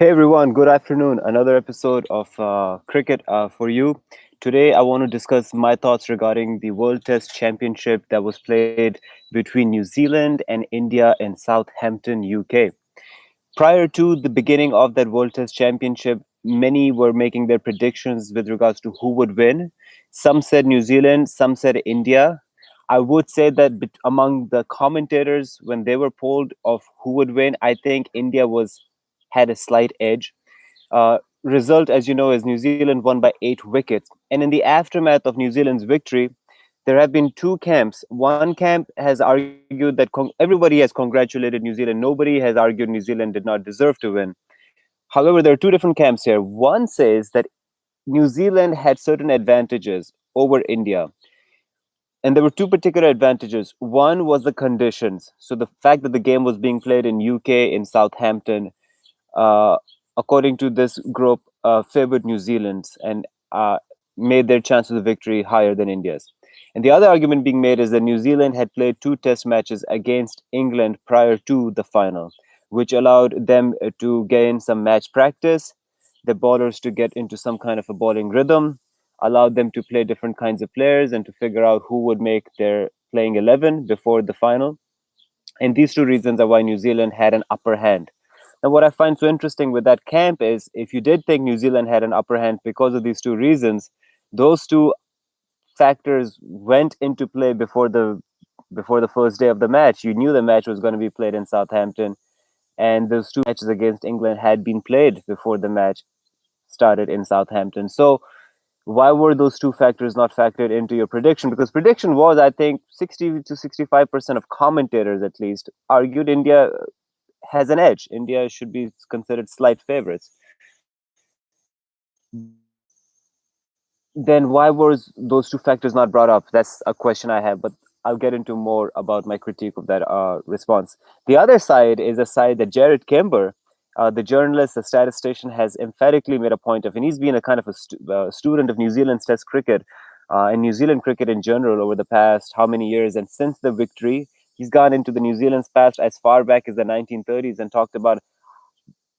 Hey everyone, good afternoon. Another episode of Cricket for you. Today, I want to discuss my thoughts regarding the World Test Championship that was played between New Zealand and India in Southampton, UK. Prior to the beginning of that World Test Championship, many were making their predictions with regards to who would win. Some said New Zealand, some said India. I would say that among the commentators, when they were polled of who would win, I think India was had a slight edge. Result, as you know, is New Zealand won by 8 wickets. And in the aftermath of New Zealand's victory, there have been two camps. One camp has argued that everybody has congratulated New Zealand. Nobody has argued New Zealand did not deserve to win. However, there are two different camps here. One says that New Zealand had certain advantages over India. And there were two particular advantages. One was the conditions. So the fact that the game was being played in UK, in Southampton, uh, according to this group, favored New Zealand's and made their chances of victory higher than India's. And the other argument being made is that New Zealand had played two test matches against England prior to the final, which allowed them to gain some match practice, the bowlers to get into some kind of a bowling rhythm, allowed them to play different kinds of players and to figure out who would make their playing 11 before the final. And these two reasons are why New Zealand had an upper hand. Now, what I find so interesting with that camp is if you did think New Zealand had an upper hand because of these two reasons, those two factors went into play before the first day of the match. You knew the match was going to be played in Southampton, and those two matches against England had been played before the match started in Southampton. So why were those two factors not factored into your prediction? Because prediction was, I think, 60 to 65% of commentators at least argued India has an edge. India should be considered slight favorites. Then why was those two factors not brought up? That's a question I have, but I'll get into more about my critique of that response. The other side is a side that Jared Kimber, the journalist, the statistician, has emphatically made a point of, and he's been a kind of a student of New Zealand's Test cricket and New Zealand cricket in general over the past how many years. And since the victory, he's gone into the New Zealand's past as far back as the 1930s and talked about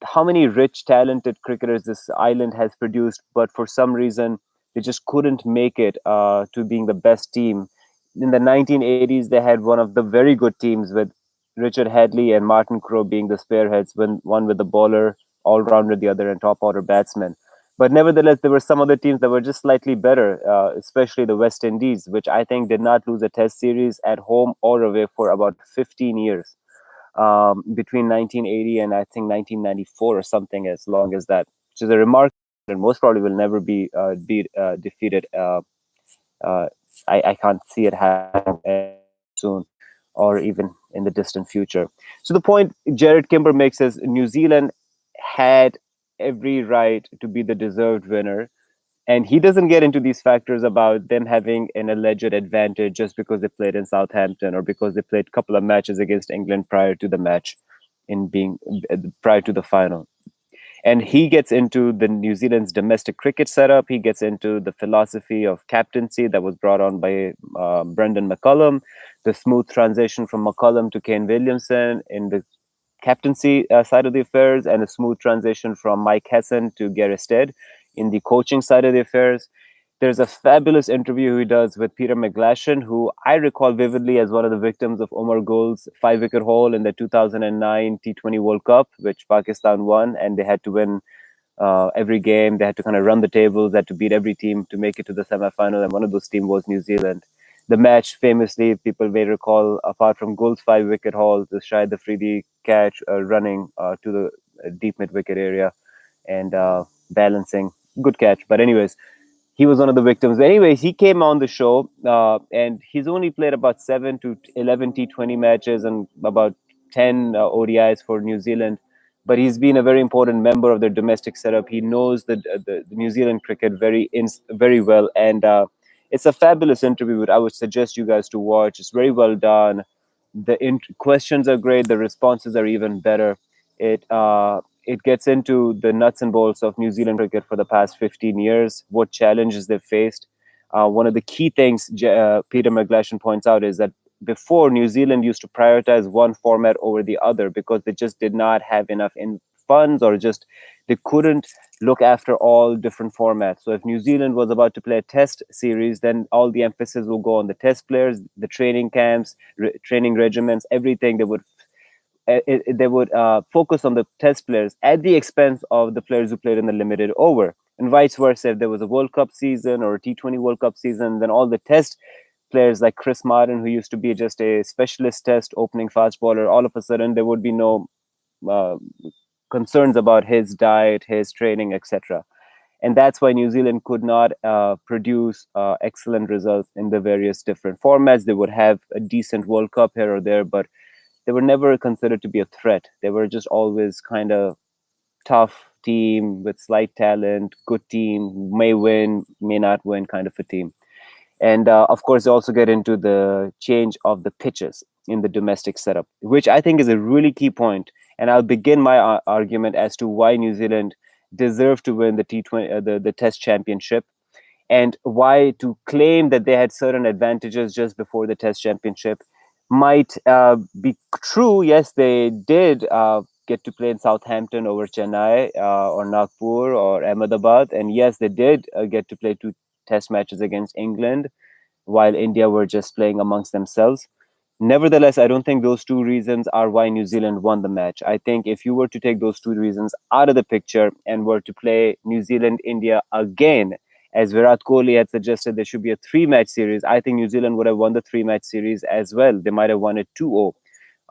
how many rich, talented cricketers this island has produced, but for some reason they just couldn't make it to being the best team. In the 1980s, they had one of the very good teams with Richard Hadley and Martin Crowe being the spearheads, one with the bowler, all rounder, the other, and top order batsman. But nevertheless, there were some other teams that were just slightly better, especially the West Indies, which I think did not lose a test series at home or away for about 15 years between 1980 and I think 1994 or something as long as that, which is a remarkable and most probably will never be defeated. Uh, I can't see it happening soon or even in the distant future. So the point Jared Kimber makes is New Zealand had every right to be the deserved winner, and he doesn't get into these factors about them having an alleged advantage just because they played in Southampton or because they played a couple of matches against England prior to the match in being prior to the final. And he gets into the New Zealand's domestic cricket setup. He gets into the philosophy of captaincy that was brought on by Brendan McCullum, the smooth transition from McCullum to Kane Williamson in the captaincy side of the affairs, and a smooth transition from Mike Hesson to Gary Stead in the coaching side of the affairs. There's a fabulous interview he does with Peter McGlashan, who I recall vividly as one of the victims of Omar Gul's 5 wicket haul in the 2009 T20 World Cup, which Pakistan won, and they had to win every game. They had to kind of run the tables, they had to beat every team to make it to the semi-final, and one of those teams was New Zealand. The match, famously, people may recall, apart from Gul's 5 wicket haul, the Shahid Afridi catch running to the deep mid-wicket area and balancing. Good catch. But anyways, he was one of the victims. Anyways, he came on the show and he's only played about 7 to 11 T20 matches and about 10 ODIs for New Zealand. But he's been a very important member of their domestic setup. He knows the New Zealand cricket very well. And it's a fabulous interview that I would suggest you guys to watch. It's very well done. The questions are great. The responses are even better. It gets into the nuts and bolts of New Zealand cricket for the past 15 years, what challenges they've faced. One of the key things Peter McGlashan points out is that before, New Zealand used to prioritize one format over the other because they just did not have enough funds, or just they couldn't look after all different formats. So if New Zealand was about to play a test series, then all the emphasis will go on the test players, the training camps, training regiments, everything. They would focus on the test players at the expense of the players who played in the limited over, and vice versa. If there was a World Cup season or a T20 World Cup season, then all the test players like Chris Martin, who used to be just a specialist test opening fast bowler, all of a sudden there would be no uh, concerns about his diet, his training, etc. And that's why New Zealand could not produce excellent results in the various different formats. They would have a decent World Cup here or there, but they were never considered to be a threat. They were just always kind of tough team with slight talent, good team, may win, may not win kind of a team. And of course, they also get into the change of the pitches in the domestic setup, which I think is a really key point. And I'll begin my argument as to why New Zealand deserved to win the T20, the Test Championship, and why to claim that they had certain advantages just before the Test Championship might be true. Yes, they did get to play in Southampton over Chennai or Nagpur or Ahmedabad, and yes, they did get to play two Test matches against England, while India were just playing amongst themselves. Nevertheless, I don't think those two reasons are why New Zealand won the match. I think if you were to take those two reasons out of the picture and were to play New Zealand India again, as Virat Kohli had suggested, there should be a 3-match series. I think New Zealand would have won the 3-match series as well. They might have won it 2-0,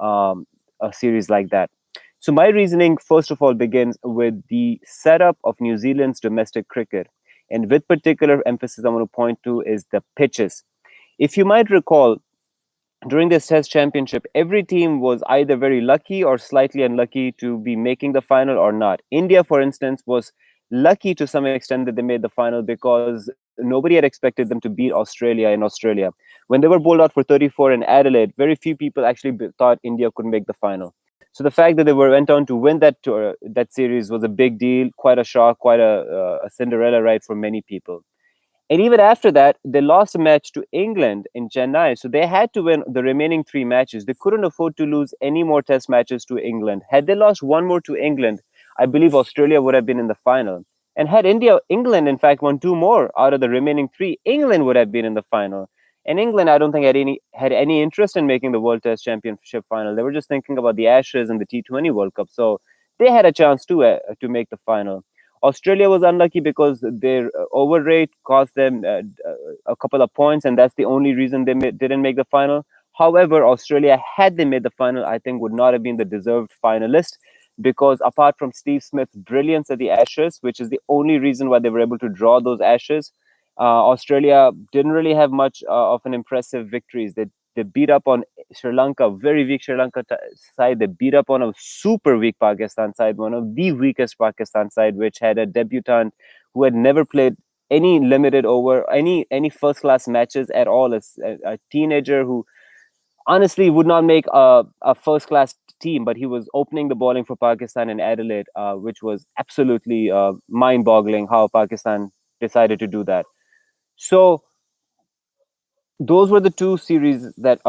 a series like that. So my reasoning, first of all, begins with the setup of New Zealand's domestic cricket. And with particular emphasis, I want to point to is the pitches. If you might recall, during this Test Championship, every team was either very lucky or slightly unlucky to be making the final or not. India, for instance, was lucky to some extent that they made the final because nobody had expected them to beat Australia in Australia. When they were bowled out for 34 in Adelaide, very few people actually thought India could make the final. So the fact that they went on to win that series was a big deal, quite a shock, quite a Cinderella ride for many people. And even after that, they lost a match to England in Chennai. So they had to win the remaining 3 matches. They couldn't afford to lose any more test matches to England. Had they lost one more to England, I believe Australia would have been in the final. And had England, in fact, won 2 more out of the remaining 3, England would have been in the final. And England, I don't think had any interest in making the World Test Championship final. They were just thinking about the Ashes and the T20 World Cup. So they had a chance to make the final. Australia was unlucky because their overrate cost them a couple of points, and that's the only reason they didn't make the final. However, Australia, had they made the final, I think would not have been the deserved finalist, because apart from Steve Smith's brilliance at the Ashes, which is the only reason why they were able to draw those Ashes, Australia didn't really have much of an impressive victories. They beat up on Sri Lanka, very weak Sri Lanka side. They beat up on a super weak Pakistan side, one of the weakest Pakistan side, which had a debutant who had never played any limited over, any first class matches at all. A teenager who honestly would not make a first class team, but he was opening the bowling for Pakistan in Adelaide, which was absolutely mind boggling how Pakistan decided to do that. So those were the two series that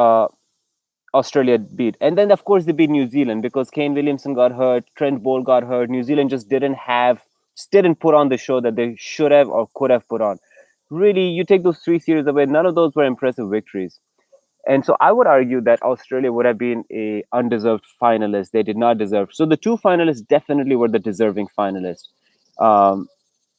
Australia beat. And then, of course, they beat New Zealand because Kane Williamson got hurt, Trent Bolt got hurt. New Zealand just didn't put on the show that they should have or could have put on. Really, you take those 3 series away, none of those were impressive victories. And so I would argue that Australia would have been a undeserved finalist. They did not deserve. So the two finalists definitely were the deserving finalists. Um,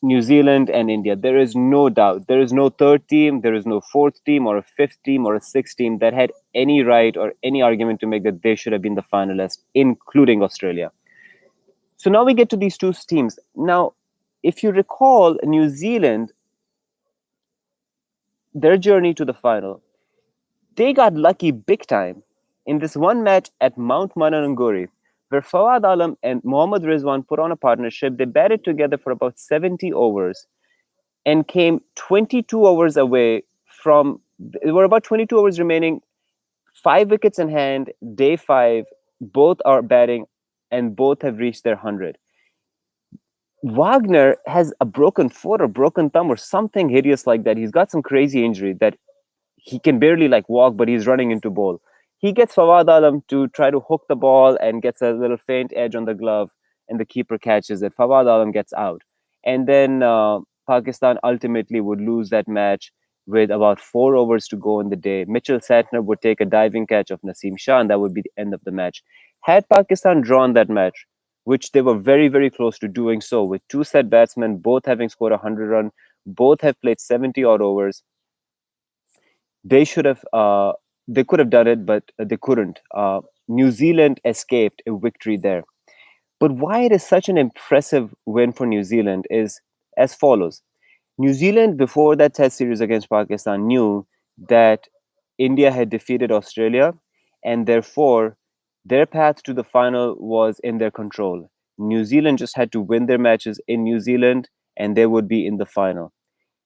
New Zealand and India. There is no doubt. There is no third team, there is no fourth team or a fifth team or a sixth team that had any right or any argument to make that they should have been the finalists, including Australia. So now we get to these two teams. Now, if you recall, New Zealand, their journey to the final, they got lucky big time in this one match at Mount Manananguri, where Fawad Alam and Mohammad Rizwan put on a partnership. They batted together for about 70 overs and came 22 overs away from, there were about 22 overs remaining, 5 wickets in hand, day 5, both are batting and both have reached their 100. Wagner has a broken foot or broken thumb or something hideous like that. He's got some crazy injury that he can barely like walk, but he's running into bowl. He gets Fawad Alam to try to hook the ball and gets a little faint edge on the glove. and the keeper catches it. Fawad Alam gets out. And then Pakistan ultimately would lose that match with about 4 overs to go in the day. Mitchell Santner would take a diving catch of Naseem Shah, and that would be the end of the match. Had Pakistan drawn that match, which they were very, very close to doing so, with two set batsmen, both having scored 100 run, both have played 70 odd overs, they should have, they could have done it, but they couldn't. New Zealand escaped a victory there. But why it is such an impressive win for New Zealand is as follows. New Zealand, before that test series against Pakistan, knew that India had defeated Australia, and therefore their path to the final was in their control. New Zealand just had to win their matches in New Zealand, and they would be in the final.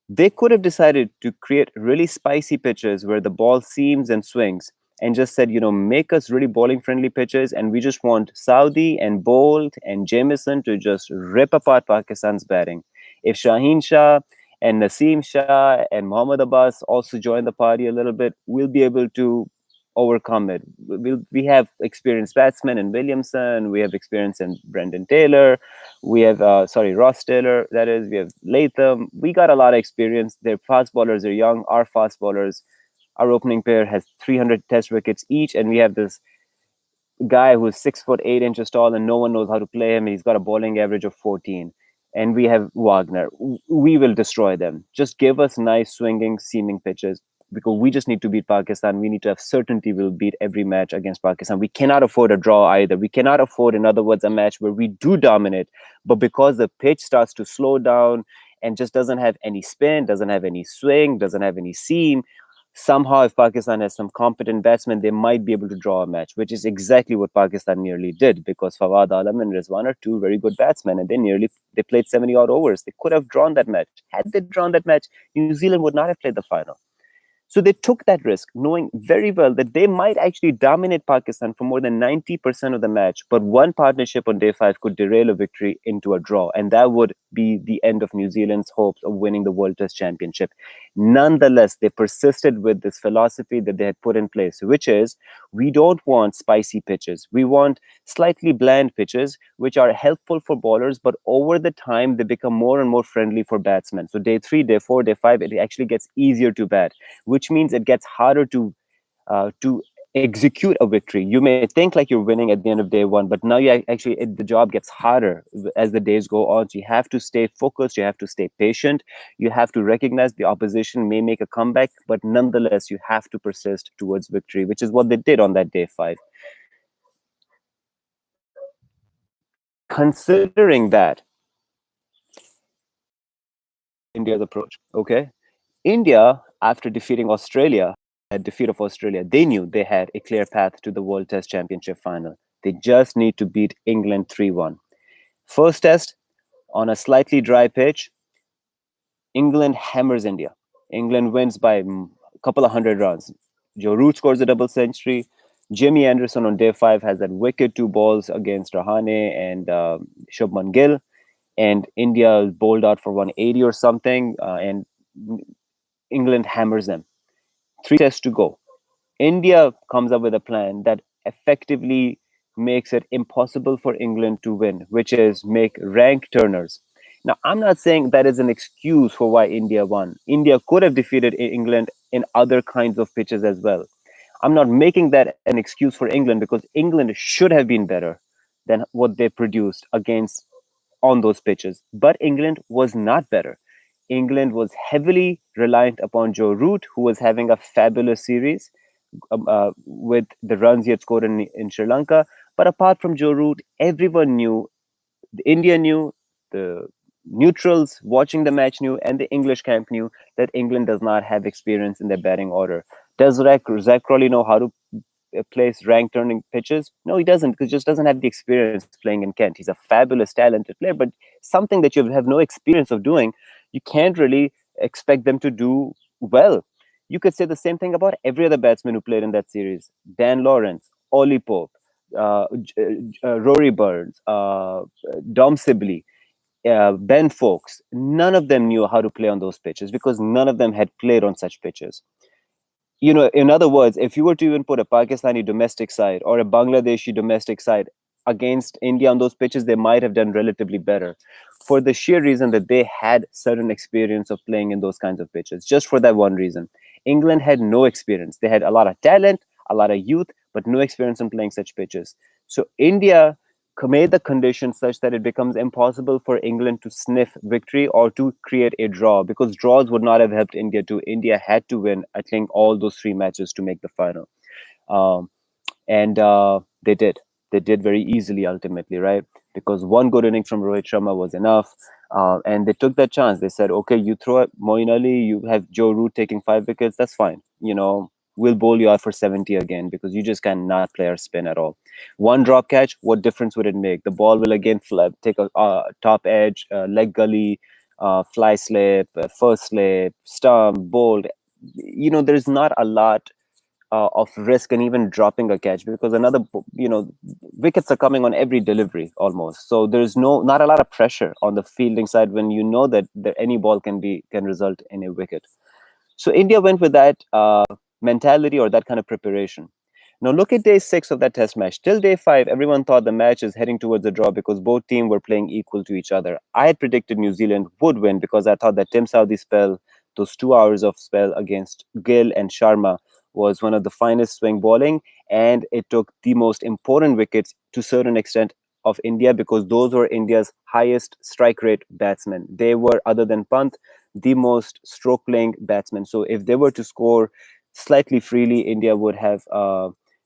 They could have decided to create really spicy pitches where the ball seams and swings and just said, make us really bowling friendly pitches. And we just want Saudi and Bolt and Jamieson to just rip apart Pakistan's batting. If Shaheen Shah and Naseem Shah and Mohammad Abbas also join the party a little bit, we'll be able to overcome it. We have experienced batsmen in Williamson, we have experience in Brendan Taylor, we have Ross Taylor, that is, we have Latham. We got a lot of experience. Their fast bowlers are young. Our fast bowlers, our opening pair has 300 test wickets each, and we have this guy who's 6'8" tall, and no one knows how to play him. He's got a bowling average of 14. And we have Wagner. We will destroy them. Just give us nice swinging, seaming pitches, because we just need to beat Pakistan. We need to have certainty we'll beat every match against Pakistan. We cannot afford a draw either. We cannot afford, in other words, a match where we do dominate, but because the pitch starts to slow down and just doesn't have any spin, doesn't have any swing, doesn't have any seam, somehow if Pakistan has some competent batsmen, they might be able to draw a match, which is exactly what Pakistan nearly did, because Fawad Alam and Rizwan are two very good batsmen, and they played 70 odd overs. They could have drawn that match. Had they drawn that match, New Zealand would not have played the final. So they took that risk, knowing very well that they might actually dominate Pakistan for more than 90% of the match, but one partnership on day 5 could derail a victory into a draw, and that would be the end of New Zealand's hopes of winning the World Test Championship. Nonetheless, they persisted with this philosophy that they had put in place, which is, we don't want spicy pitches. We want slightly bland pitches, which are helpful for bowlers, but over the time, they become more and more friendly for batsmen. So day 3, day 4, day 5, it actually gets easier to bat, which means it gets harder to execute a victory. You may think like you're winning at the end of day 1, but now the job gets harder as the days go on. So you have to stay focused, you have to stay patient, you have to recognize the opposition may make a comeback, but nonetheless you have to persist towards victory, which is what they did on that day 5. Considering that, India's approach, okay? India, after defeating Australia, at defeat of Australia, they knew they had a clear path to the World Test Championship final. They just need to beat England 3-1. First test, on a slightly dry pitch, England hammers India. England wins by a couple of hundred runs. Joe Root scores a double century. Jimmy Anderson on day 5 has that wicked 2 balls against Rahane and Shubman Gill. And India is bowled out for 180 or something, and England hammers them. 3 tests to go. India comes up with a plan that effectively makes it impossible for England to win, which is make rank turners. Now, I'm not saying that is an excuse for why India won. India could have defeated England in other kinds of pitches as well. I'm not making that an excuse for England, because England should have been better than what they produced against on those pitches. But England was not better. England was heavily reliant upon Joe Root, who was having a fabulous series with the runs he had scored in Sri Lanka. But apart from Joe Root, everyone knew, India knew, the neutrals watching the match knew, and the English camp knew that England does not have experience in their batting order. Does Zach Crawley know how to place rank turning pitches? No, he doesn't, because he just doesn't have the experience playing in Kent. He's a fabulous, talented player, but something that you have no experience of doing, you can't really expect them to do well. You could say the same thing about every other batsman who played in that series. Dan Lawrence, Ollie Pope, Rory Burns, Dom Sibley, Ben Fowkes. None of them knew how to play on those pitches, because none of them had played on such pitches. In other words, if you were to even put a Pakistani domestic side or a Bangladeshi domestic side against India on those pitches, they might have done relatively better for the sheer reason that they had certain experience of playing in those kinds of pitches. Just for that one reason. England had no experience. They had a lot of talent, a lot of youth, but no experience in playing such pitches. So India made the conditions such that it becomes impossible for England to sniff victory or to create a draw, because draws would not have helped India too. India had to win, I think, all those three matches to make the final. Um, and they did. They did very easily ultimately, right? Because one good inning from Rohit Sharma was enough, and they took that chance. They said, "Okay, you throw at Moeen Ali, you have Joe Root taking 5 wickets. That's fine. We'll bowl you out for 70 again because you just cannot play our spin at all. One drop catch, what difference would it make? The ball will again flip, take a top edge, leg gully, fly slip, first slip, stump, bowled. There's not a lot of risk and even dropping a catch, because wickets are coming on every delivery almost, so there's not a lot of pressure on the fielding side when you know that any ball can result in a wicket. So India went with that mentality or that kind of preparation. Now look at day 6 of that test match. Till day 5, everyone thought the match is heading towards a draw because both teams were playing equal to each other. I had predicted New Zealand would win because I thought that Tim Southee spell, those 2 hours of spell against Gill and Sharma, was one of the finest swing bowling, and it took the most important wickets to a certain extent of India, because those were India's highest strike rate batsmen. They were, other than Pant, the most stroke playing batsmen. So if they were to score slightly freely, India would have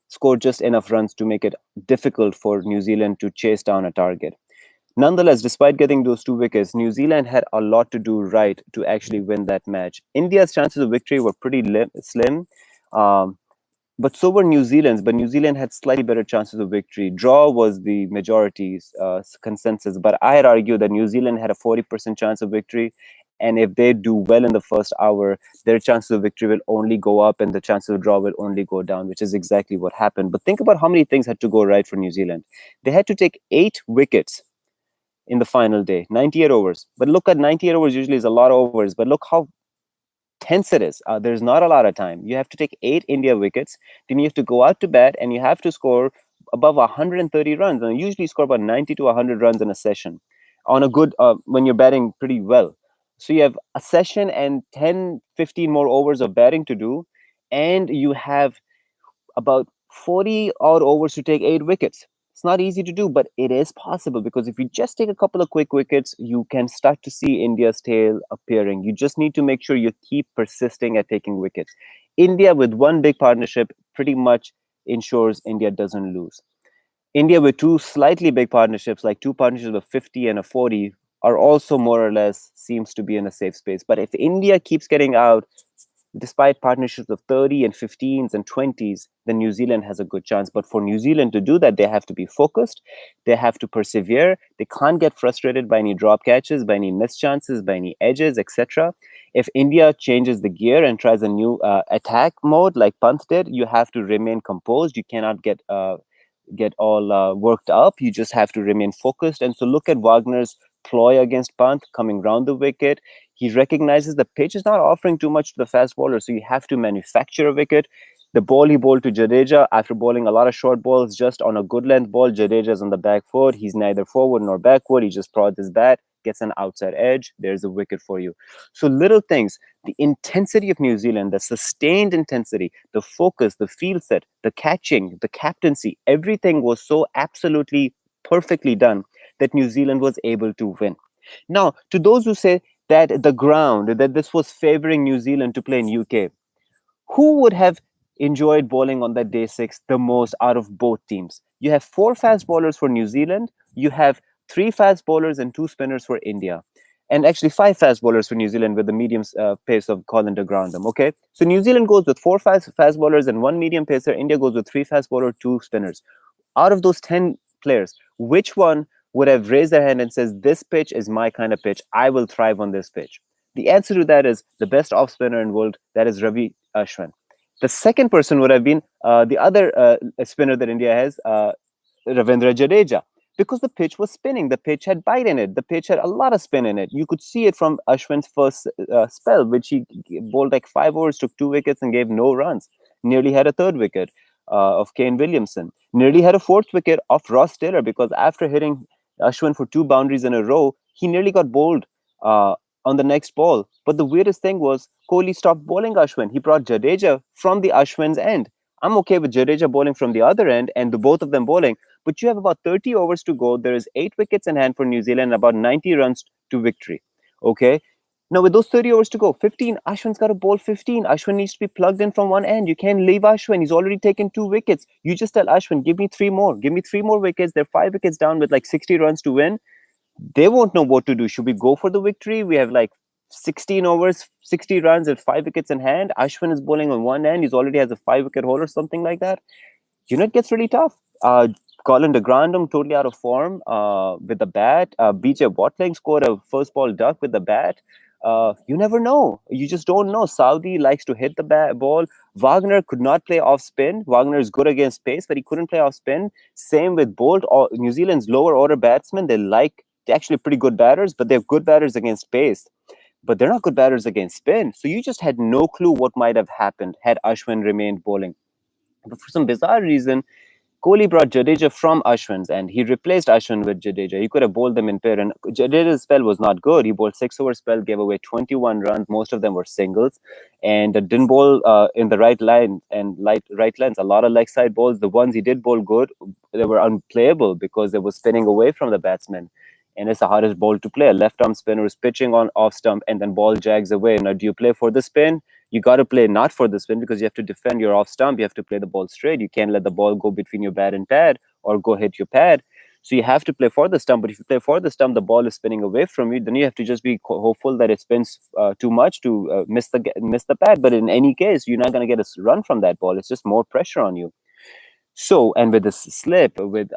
scored just enough runs to make it difficult for New Zealand to chase down a target. Nonetheless, despite getting those 2 wickets, New Zealand had a lot to do right to actually win that match. India's chances of victory were pretty slim, um, but so were New Zealand's. But New Zealand had slightly better chances of victory. Draw was the majority's consensus, but I had argued that New Zealand had a 40% chance of victory. And if they do well in the first hour, their chances of victory will only go up and the chances of draw will only go down, which is exactly what happened. But think about how many things had to go right for New Zealand. They had to take 8 wickets in the final day, 98 overs. But look, at 98 overs usually is a lot of overs, but look how tense it is. There's not a lot of time. You have to take 8 India wickets, then you have to go out to bat and you have to score above 130 runs. And you usually score about 90 to 100 runs in a session on a good, when you're batting pretty well. So you have a session and 10, 15 more overs of batting to do, and you have about 40 odd overs to take 8 wickets. It's not easy to do, but it is possible, because if you just take a couple of quick wickets, you can start to see India's tail appearing. You just need to make sure you keep persisting at taking wickets. India, with one big partnership, pretty much ensures India doesn't lose. India, with two slightly big partnerships, like two partnerships of 50 and a 40, are also more or less seems to be in a safe space. But if India keeps getting out, despite partnerships of 30 and 15s and 20s, then New Zealand has a good chance. But for New Zealand to do that, they have to be focused. They have to persevere. They can't get frustrated by any drop catches, by any missed chances, by any edges, etc. If India changes the gear and tries a new attack mode like Pant did, you have to remain composed. You cannot get all worked up. You just have to remain focused. And so look at Wagner's ploy against Pant, coming round the wicket. He recognizes the pitch is not offering too much to the fast bowler, so you have to manufacture a wicket. The ball he bowled to Jadeja, after bowling a lot of short balls, just on a good length ball, Jadeja's on the back foot. He's neither forward nor backward. He just prods his bat, gets an outside edge. There's a wicket for you. So little things, the intensity of New Zealand, the sustained intensity, the focus, the field set, the catching, the captaincy, everything was so absolutely perfectly done that New Zealand was able to win. Now, to those who say that the ground, that this was favoring New Zealand to play in UK, who would have enjoyed bowling on that day 6 the most out of both teams? You have 4 fast bowlers for New Zealand, you have 3 fast bowlers and 2 spinners for India, and actually 5 fast bowlers for New Zealand with the medium pace of Colin de Grandin. Okay, so New Zealand goes with 4 fast bowlers and 1 medium pacer. India goes with 3 fast bowlers, 2 spinners. Out of those 10 players, which one would have raised their hand and says, this pitch is my kind of pitch, I will thrive on this pitch? The answer to that is the best off spinner in the world, that is Ravi Ashwin. The second person would have been the other spinner that India has, Ravindra Jadeja, because the pitch was spinning. The pitch had bite in it. The pitch had a lot of spin in it. You could see it from Ashwin's first spell, which he bowled like 5 overs, took 2 wickets, and gave no runs. Nearly had a 3rd wicket. of Kane Williamson. Nearly had a fourth wicket of Ross Taylor because after hitting Ashwin for 2 boundaries in a row, he nearly got bowled on the next ball. But the weirdest thing was Kohli stopped bowling Ashwin. He brought Jadeja from the Ashwin's end. I'm okay with Jadeja bowling from the other end and the both of them bowling, but you have about 30 overs to go. There is 8 wickets in hand for New Zealand, about 90 runs to victory. Okay. Now, with those 30 overs to go, 15, Ashwin's got to bowl 15. Ashwin needs to be plugged in from one end. You can't leave Ashwin. He's already taken 2 wickets. You just tell Ashwin, give me 3 more. Give me 3 more wickets. They're 5 wickets down with like 60 runs to win. They won't know what to do. Should we go for the victory? We have like 16 overs, 60 runs with 5 wickets in hand. Ashwin is bowling on one end. He's already has a 5 wicket haul or something like that. It gets really tough. Colin de Grandum totally out of form with the bat. BJ Watling scored a first ball duck with the bat. You never know. You just don't know. Saudi likes to hit the ball. Wagner could not play off spin. Wagner is good against pace, but he couldn't play off spin. Same with Bolt. New Zealand's lower order batsmen, they're actually pretty good batters, but they're good batters against pace. But they're not good batters against spin. So you just had no clue what might have happened had Ashwin remained bowling. But for some bizarre reason, Kohli brought Jadeja from Ashwin's and he replaced Ashwin with Jadeja. He could have bowled them in pair, and Jadeja's spell was not good. He bowled 6 over spell, gave away 21 runs. Most of them were singles, and didn't bowl in the right line and right lines. A lot of leg side balls. The ones he did bowl good, they were unplayable because they were spinning away from the batsman. And it's the hardest ball to play. A left arm spinner is pitching on off stump and then ball jags away. Now, do you play for the spin? You got to play not for the spin because you have to defend your off stump. You have to play the ball straight. You can't let the ball go between your bat and pad or go hit your pad. So you have to play for the stump. But if you play for the stump, the ball is spinning away from you. Then you have to just be hopeful that it spins too much to miss the pad. But in any case, you're not going to get a run from that ball. It's just more pressure on you. So, and with this slip, with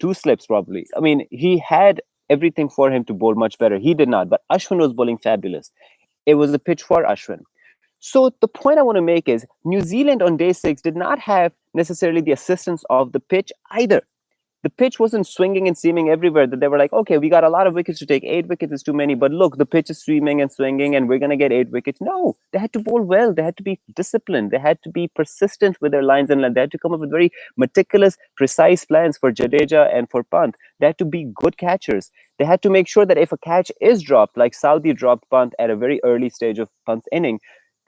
2 slips probably. He had everything for him to bowl much better. He did not. But Ashwin was bowling fabulous. It was a pitch for Ashwin. So the point I want to make is New Zealand on day 6 did not have necessarily the assistance of the pitch either. The pitch wasn't swinging and seaming everywhere that they were like, okay, we got a lot of wickets to take. 8 wickets is too many. But look, the pitch is swinging and swinging and we're going to get 8 wickets. No, they had to bowl well. They had to be disciplined. They had to be persistent with their lines and they had to come up with very meticulous, precise plans for Jadeja and for Pant. They had to be good catchers. They had to make sure that if a catch is dropped, like Saudi dropped Pant at a very early stage of Pant's inning,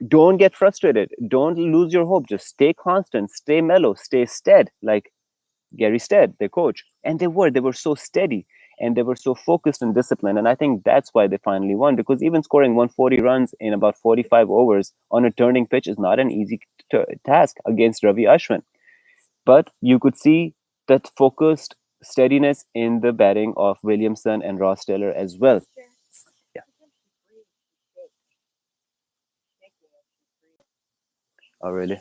don't get frustrated. Don't lose your hope. Just stay constant, stay mellow, stay steady, like Gary Stead, their coach. And they were so steady and they were so focused and disciplined. And I think that's why they finally won, because even scoring 140 runs in about 45 overs on a turning pitch is not an easy task against Ravi Ashwin. But you could see that focused steadiness in the batting of Williamson and Ross Taylor as well. Yeah. Oh, really?